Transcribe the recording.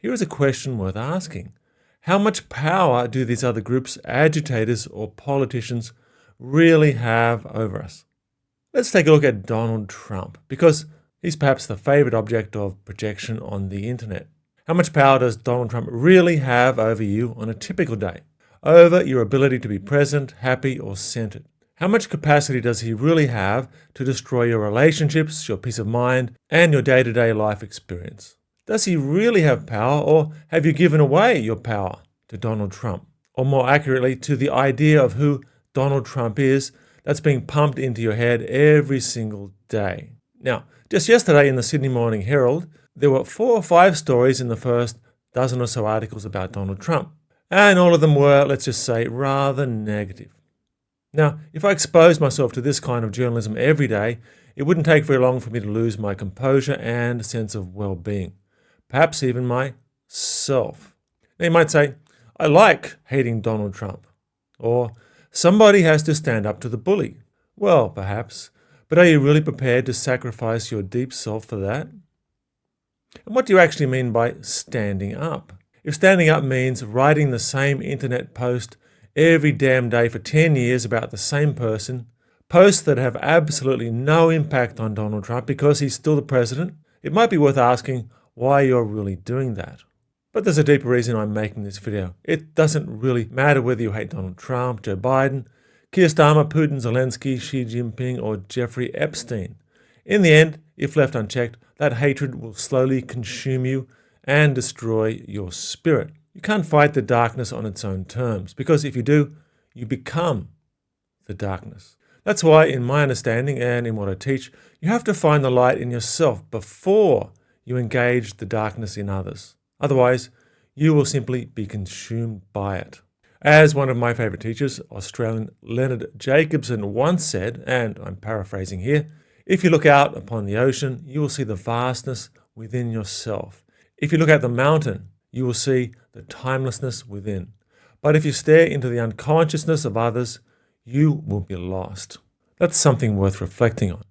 Here is a question worth asking. How much power do these other groups, agitators or politicians, really have over us? Let's take a look at Donald Trump, because he's perhaps the favorite object of projection on the internet. How much power does Donald Trump really have over you on a typical day? Over your ability to be present, happy, or centered? How much capacity does he really have to destroy your relationships, your peace of mind, and your day-to-day life experience? Does he really have power, or have you given away your power to Donald Trump? Or more accurately, to the idea of who Donald Trump is that's being pumped into your head every single day. Now, just yesterday in the Sydney Morning Herald, there were 4 or 5 stories in the first dozen or so articles about Donald Trump. And all of them were, let's just say, rather negative. Now, if I exposed myself to this kind of journalism every day, it wouldn't take very long for me to lose my composure and sense of well-being. Perhaps even myself. Now you might say, I like hating Donald Trump. Or, somebody has to stand up to the bully. Well, perhaps. But are you really prepared to sacrifice your deep self for that? And what do you actually mean by standing up? If standing up means writing the same internet post every damn day for 10 years about the same person, posts that have absolutely no impact on Donald Trump because he's still the president, it might be worth asking why you're really doing that. But there's a deeper reason I'm making this video. It doesn't really matter whether you hate Donald Trump, Joe Biden, Keir Starmer, Putin, Zelensky, Xi Jinping, or Jeffrey Epstein. In the end, if left unchecked, that hatred will slowly consume you and destroy your spirit. You can't fight the darkness on its own terms, because if you do, you become the darkness. That's why, in my understanding and in what I teach, you have to find the light in yourself before you engage the darkness in others. Otherwise, you will simply be consumed by it. As one of my favorite teachers, Australian Leonard Jacobson, once said, and I'm paraphrasing here, if you look out upon the ocean, you will see the vastness within yourself. If you look at the mountain, you will see the timelessness within. But if you stare into the unconsciousness of others, you will be lost. That's something worth reflecting on.